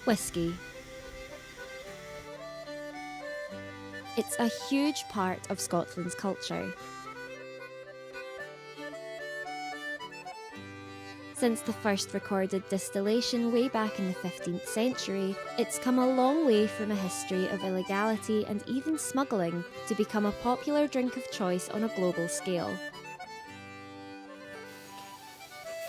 Whisky. It's a huge part of Scotland's culture. Since the first recorded distillation way back in the 15th century, it's come a long way from a history of illegality and even smuggling to become a popular drink of choice on a global scale.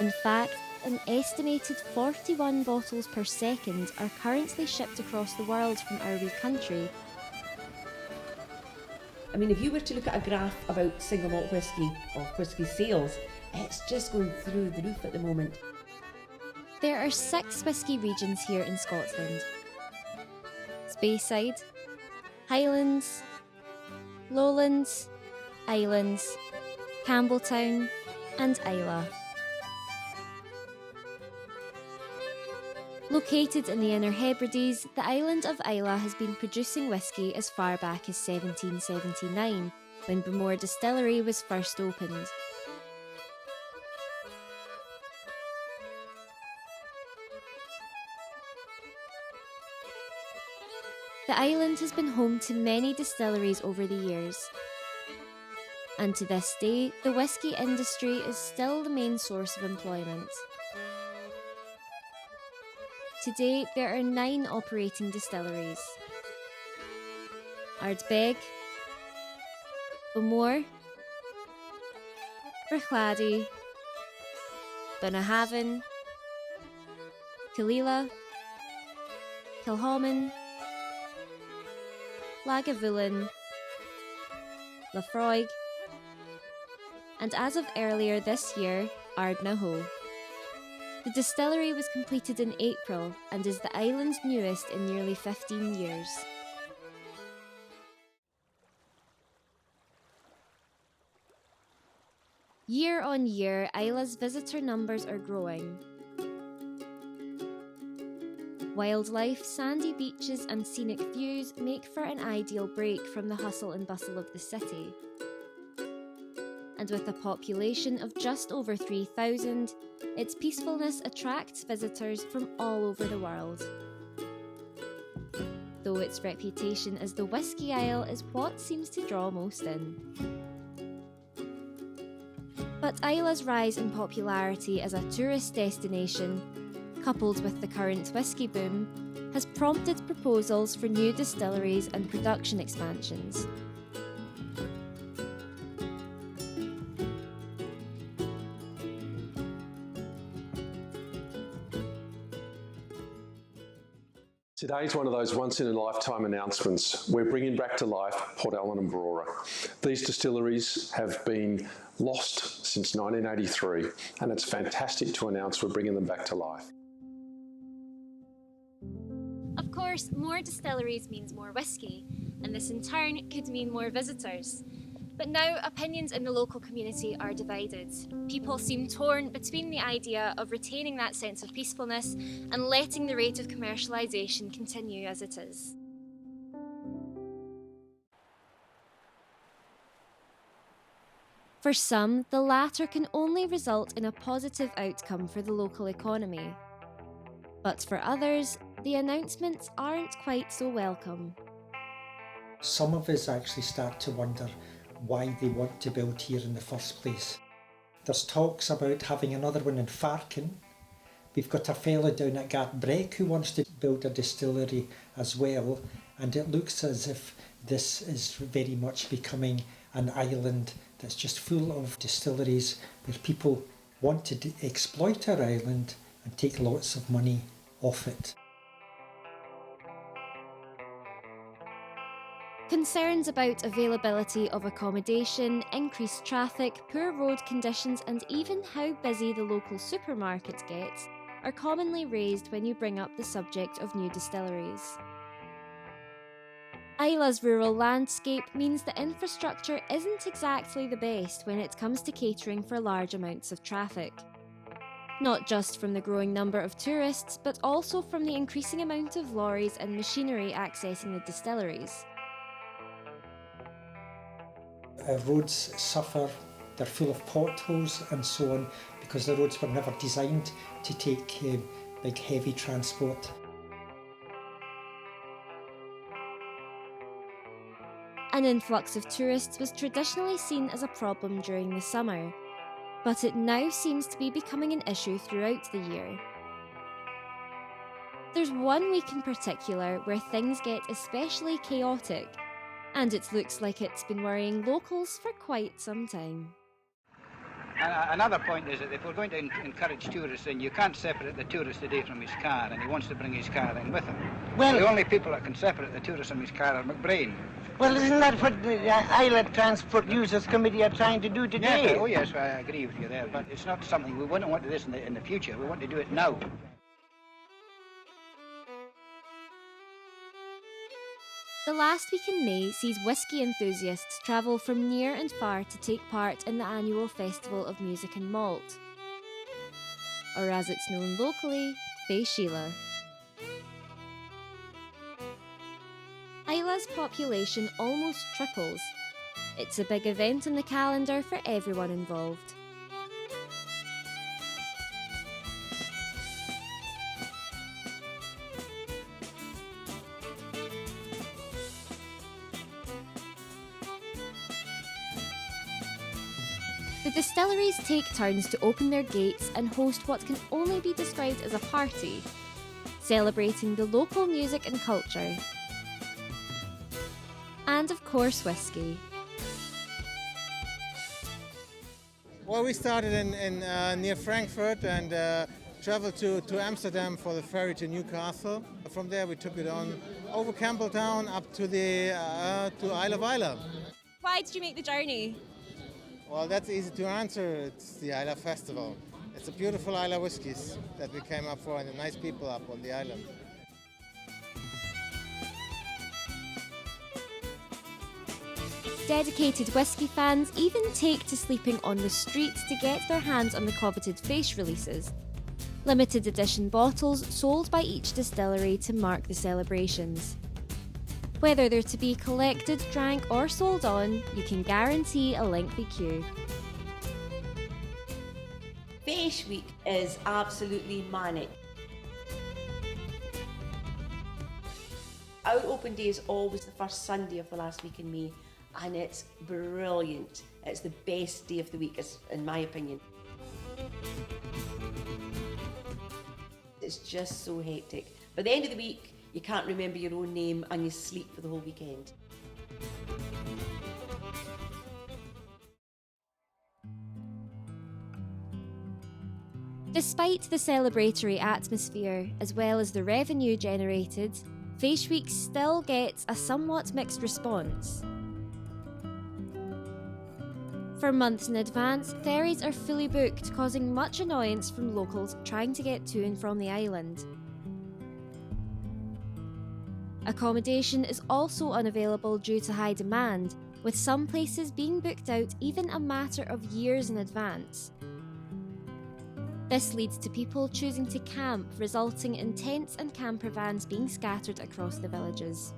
In fact, an estimated 41 bottles per second are currently shipped across the world from our wee country. I mean, if you were to look at a graph about single malt whisky or whisky sales, it's just going through the roof at the moment. There are 6 whisky regions here in Scotland: Speyside, Highlands, Lowlands, Islands, Campbelltown and Islay. Located in the Inner Hebrides, the island of Islay has been producing whisky as far back as 1779, when Bowmore Distillery was first opened. The island has been home to many distilleries over the years, and to this day, the whisky industry is still the main source of employment. Today, there are 9 operating distilleries: Ardbeg, Bowmore, Bruichladdich, Bunnahabhain, Killeela, Kilchoman, Lagavulin, Laphroaig, and as of earlier this year, Ardnahoe. The distillery was completed in April and is the island's newest in nearly 15 years. Year on year, Islay's visitor numbers are growing. Wildlife, sandy beaches and scenic views make for an ideal break from the hustle and bustle of the city. And with a population of just over 3,000, its peacefulness attracts visitors from all over the world. Though its reputation as the Whisky Isle is what seems to draw most in. But Islay's rise in popularity as a tourist destination, coupled with the current whisky boom, has prompted proposals for new distilleries and production expansions. Today's one of those once-in-a-lifetime announcements. We're bringing back to life Port Ellen and Brora. These distilleries have been lost since 1983, and it's fantastic to announce we're bringing them back to life. Of course, more distilleries means more whisky, and this in turn could mean more visitors. But now opinions in the local community are divided. People seem torn between the idea of retaining that sense of peacefulness and letting the rate of commercialisation continue as it is. For some, the latter can only result in a positive outcome for the local economy. But for others, the announcements aren't quite so welcome. Some of us actually start to wonder why they want to build here in the first place. There's talks about having another one in Farkin. We've got a fellow down at Gartbreck who wants to build a distillery as well, and it looks as if this is very much becoming an island that's just full of distilleries where people want to exploit our island and take lots of money off it. Concerns about availability of accommodation, increased traffic, poor road conditions and even how busy the local supermarket gets are commonly raised when you bring up the subject of new distilleries. Islay's rural landscape means the infrastructure isn't exactly the best when it comes to catering for large amounts of traffic. Not just from the growing number of tourists, but also from the increasing amount of lorries and machinery accessing the distilleries. Roads suffer, they're full of potholes and so on because the roads were never designed to take big heavy transport. An influx of tourists was traditionally seen as a problem during the summer, but it now seems to be becoming an issue throughout the year. There's one week in particular where things get especially chaotic, and it looks like it's been worrying locals for quite some time. Another point is that if we're going to encourage tourists in, you can't separate the tourist today from his car, and he wants to bring his car in with him. Well, the only people that can separate the tourist from his car are McBrain. Well, isn't that what the Islay Transport Users Committee are trying to do today? Yes, oh yes, I agree with you there, but it's not something we wouldn't want to do this in the future. We want to do it now. The last week in May sees whisky enthusiasts travel from near and far to take part in the annual Festival of Music and Malt, or as it's known locally, Fé Síle. Islay's population almost triples. It's a big event on the calendar for everyone involved. The distilleries take turns to open their gates and host what can only be described as a party, celebrating the local music and culture. And of course, whisky. Well, we started in near Frankfurt and traveled to Amsterdam for the ferry to Newcastle. From there we took it on over Campbelltown up to the to Isle of Islay. Why did you make the journey? Well, that's easy to answer. It's the Islay Festival. It's a beautiful Islay whiskies that we came up for and the nice people up on the island. Dedicated whisky fans even take to sleeping on the streets to get their hands on the coveted face releases. Limited edition bottles sold by each distillery to mark the celebrations. Whether they're to be collected, drank or sold on, you can guarantee a lengthy queue. Fèis Week is absolutely manic. Our open day is always the first Sunday of the last week in May, and it's brilliant. It's the best day of the week, in my opinion. It's just so hectic. By the end of the week, you can't remember your own name and you sleep for the whole weekend. Despite the celebratory atmosphere, as well as the revenue generated, Fèis Week still gets a somewhat mixed response. For months in advance, ferries are fully booked, causing much annoyance from locals trying to get to and from the island. Accommodation is also unavailable due to high demand, with some places being booked out even a matter of years in advance. This leads to people choosing to camp, resulting in tents and camper vans being scattered across the villages.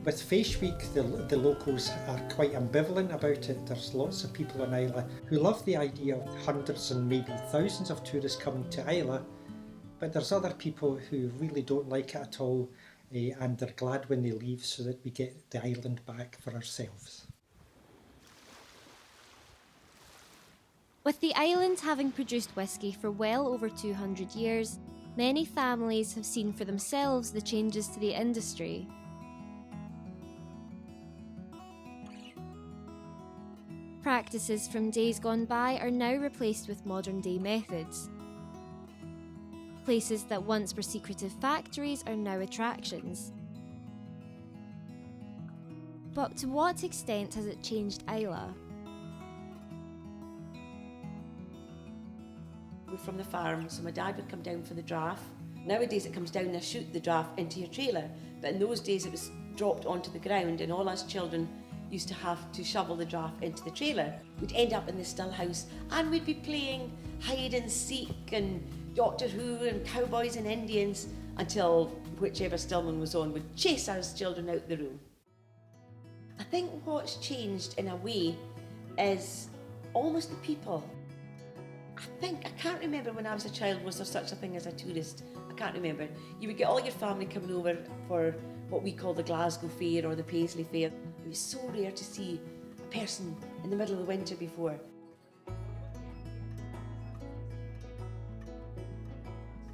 With Fèis Week, the locals are quite ambivalent about it. There's lots of people in Islay who love the idea of hundreds and maybe thousands of tourists coming to Islay, but there's other people who really don't like it at all, and they're glad when they leave so that we get the island back for ourselves. With the island having produced whisky for well over 200 years, many families have seen for themselves the changes to the industry. Practices from days gone by are now replaced with modern-day methods. Places that once were secretive factories are now attractions. But to what extent has it changed Islay? We're from the farm, so my dad would come down for the draft. Nowadays it comes down and I shoot the draft into your trailer, but in those days it was dropped onto the ground and all us children used to have to shovel the draft into the trailer. We'd end up in the still house and we'd be playing hide and seek and Doctor Who and cowboys and Indians until whichever stillman was on would chase us children out the room. I think what's changed in a way is almost the people. I can't remember when I was a child, was there such a thing as a tourist? I can't remember. You would get all your family coming over for what we call the Glasgow Fair or the Paisley Fair. It was so rare to see a person in the middle of the winter before.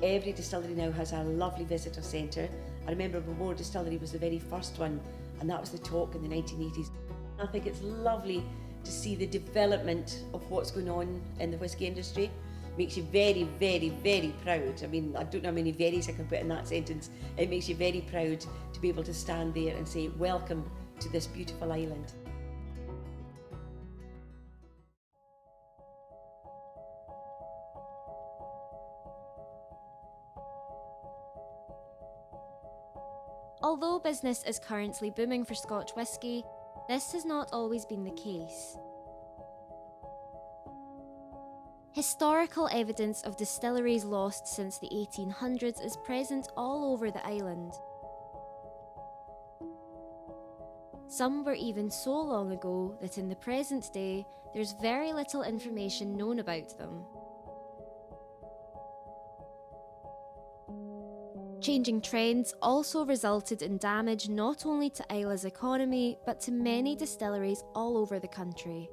Every distillery now has a lovely visitor centre. I remember Bowmore Distillery was the very first one, and that was the talk in the 1980s. I think it's lovely to see the development of what's going on in the whisky industry. Makes you very, very, very proud. I mean, I don't know how many veries I can put in that sentence. It makes you very proud to be able to stand there and say, welcome to this beautiful island. Although business is currently booming for Scotch whisky, this has not always been the case. Historical evidence of distilleries lost since the 1800s is present all over the island. Some were even so long ago that in the present day there's very little information known about them. Changing trends also resulted in damage not only to Islay's economy but to many distilleries all over the country.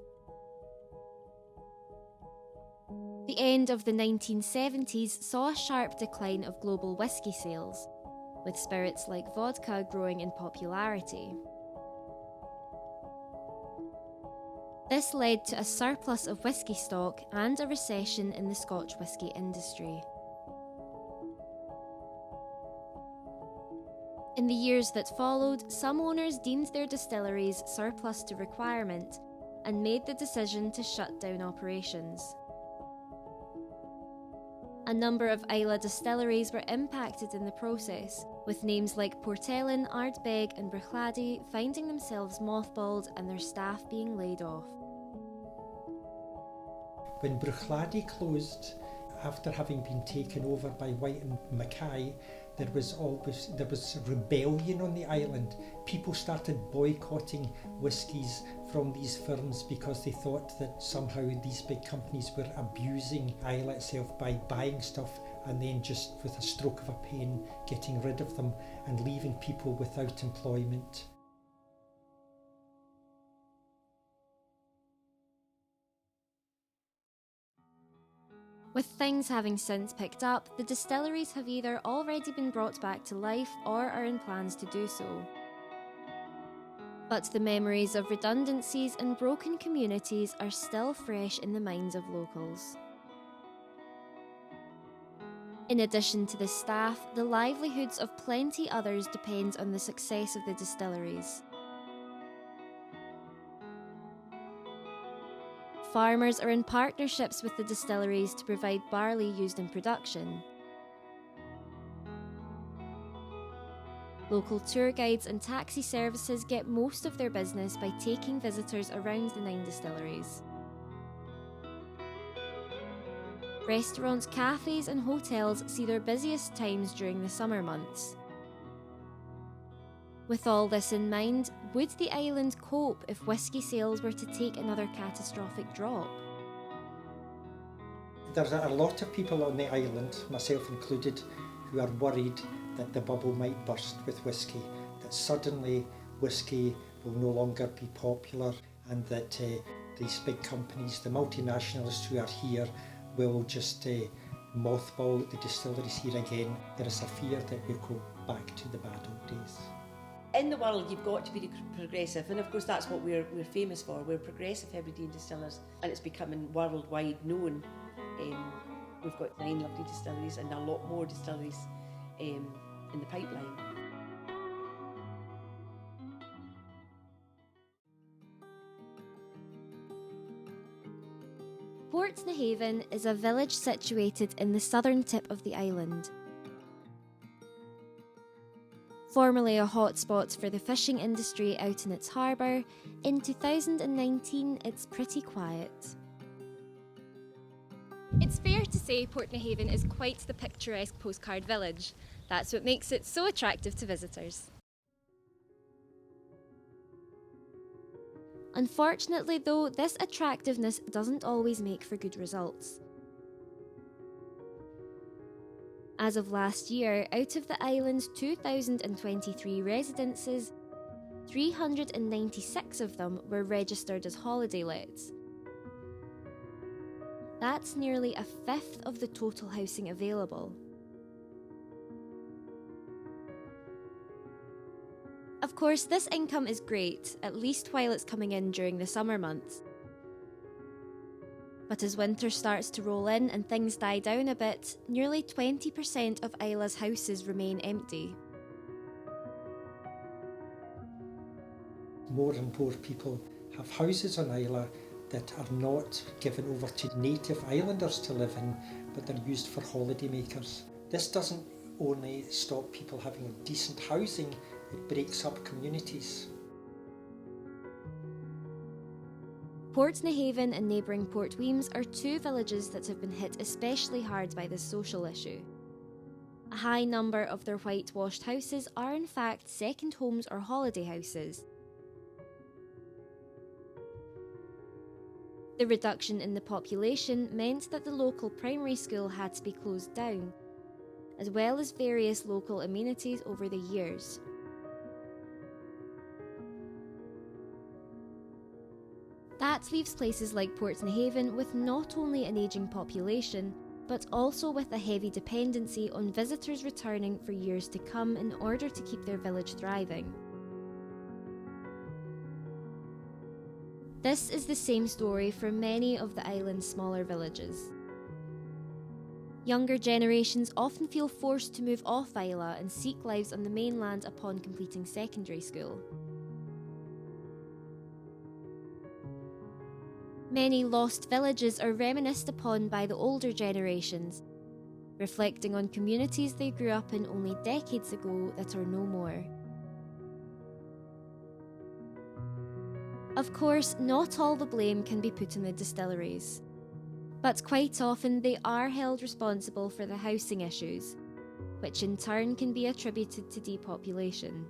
The end of the 1970s saw a sharp decline of global whisky sales, with spirits like vodka growing in popularity. This led to a surplus of whisky stock and a recession in the Scotch whisky industry. In the years that followed, some owners deemed their distilleries surplus to requirement and made the decision to shut down operations. A number of Islay distilleries were impacted in the process, with names like Portellin, Ardbeg and Bruichladdich finding themselves mothballed and their staff being laid off. When Bruichladdich closed, after having been taken over by White and Mackay, there was rebellion on the island. People started boycotting whiskies from these firms because they thought that somehow these big companies were abusing Islay itself by buying stuff and then just with a stroke of a pen getting rid of them and leaving people without employment. With things having since picked up, the distilleries have either already been brought back to life or are in plans to do so. But the memories of redundancies and broken communities are still fresh in the minds of locals. In addition to the staff, the livelihoods of plenty others depend on the success of the distilleries. Farmers are in partnerships with the distilleries to provide barley used in production. Local tour guides and taxi services get most of their business by taking visitors around the 9 distilleries. Restaurants, cafes and hotels see their busiest times during the summer months. With all this in mind, would the island cope if whisky sales were to take another catastrophic drop? There's a lot of people on the island, myself included, who are worried that the bubble might burst with whisky, that suddenly whisky will no longer be popular and that these big companies, the multinationals who are here, will just mothball the distilleries here again. There is a fear that we'll go back to the bad old days. In the world, you've got to be progressive, and of course that's what we're famous for. We're progressive Hebridean distillers, and it's becoming worldwide known. We've got 9 lovely distilleries and a lot more distilleries in the pipeline. Portnahaven is a village situated in the southern tip of the island. Formerly a hotspot for the fishing industry out in its harbour, in 2019 it's pretty quiet. It's fair to say Portnahaven is quite the picturesque postcard village. That's what makes it so attractive to visitors. Unfortunately though, this attractiveness doesn't always make for good results. As of last year, out of the island's 2,023 residences, 396 of them were registered as holiday lets. That's nearly a fifth of the total housing available. Of course, this income is great, at least while it's coming in during the summer months. But as winter starts to roll in and things die down a bit, nearly 20% of Islay's houses remain empty. More and more people have houses on Islay that are not given over to native islanders to live in, but they're used for holidaymakers. This doesn't only stop people having decent housing, it breaks up communities. Portnahaven and neighbouring Port Weems are two villages that have been hit especially hard by this social issue. A high number of their whitewashed houses are in fact second homes or holiday houses. The reduction in the population meant that the local primary school had to be closed down, as well as various local amenities over the years. That leaves places like Portnahaven with not only an ageing population, but also with a heavy dependency on visitors returning for years to come in order to keep their village thriving. This is the same story for many of the island's smaller villages. Younger generations often feel forced to move off Islay and seek lives on the mainland upon completing secondary school. Many lost villages are reminisced upon by the older generations, reflecting on communities they grew up in only decades ago that are no more. Of course, not all the blame can be put on the distilleries, but quite often they are held responsible for the housing issues, which in turn can be attributed to depopulation.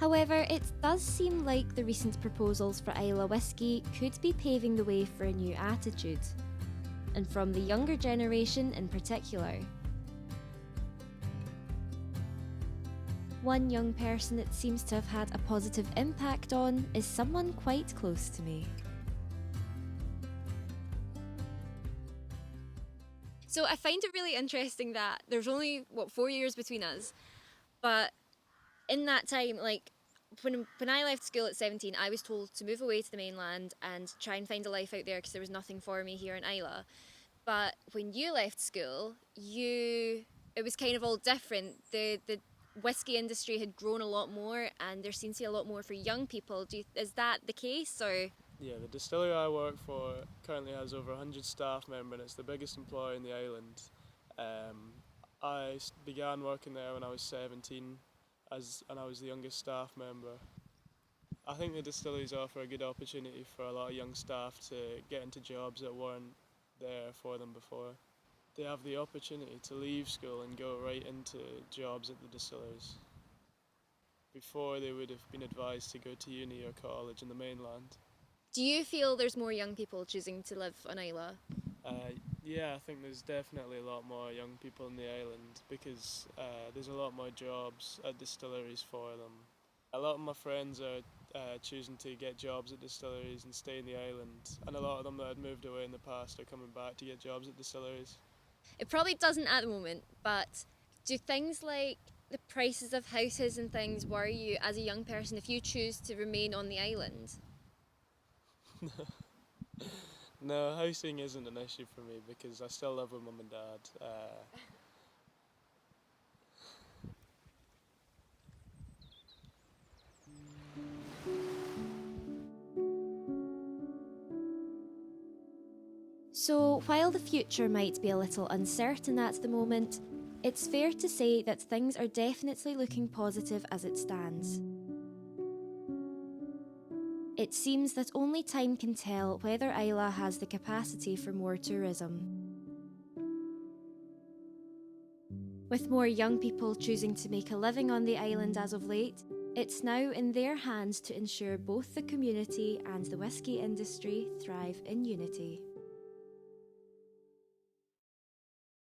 However, it does seem like the recent proposals for Islay Whisky could be paving the way for a new attitude, and from the younger generation in particular. One young person it seems to have had a positive impact on is someone quite close to me. So I find it really interesting that there's only, 4 years between us, but in that time, when I left school at 17, I was told to move away to the mainland and try and find a life out there because there was nothing for me here in Islay. But when you left school, it was kind of all different. The whisky industry had grown a lot more, and there seems to be a lot more for young people. Is that the case, or? Yeah, the distillery I work for currently has over 100 staff members, and it's the biggest employer in the island. I began working there when I was 17, and I was the youngest staff member. I think the distilleries offer a good opportunity for a lot of young staff to get into jobs that weren't there for them before. They have the opportunity to leave school and go right into jobs at the distilleries. Before, they would have been advised to go to uni or college in the mainland. Do you feel there's more young people choosing to live on Islay? Yeah, I think there's definitely a lot more young people in the island because there's a lot more jobs at distilleries for them. A lot of my friends are choosing to get jobs at distilleries and stay in the island, and a lot of them that had moved away in the past are coming back to get jobs at distilleries. It probably doesn't at the moment, but do things like the prices of houses and things worry you as a young person if you choose to remain on the island? No, housing isn't an issue for me because I still live with mum and dad. So, while the future might be a little uncertain at the moment, it's fair to say that things are definitely looking positive as it stands. It seems that only time can tell whether Islay has the capacity for more tourism. With more young people choosing to make a living on the island as of late, It's now in their hands to ensure both the community and the whisky industry thrive in unity.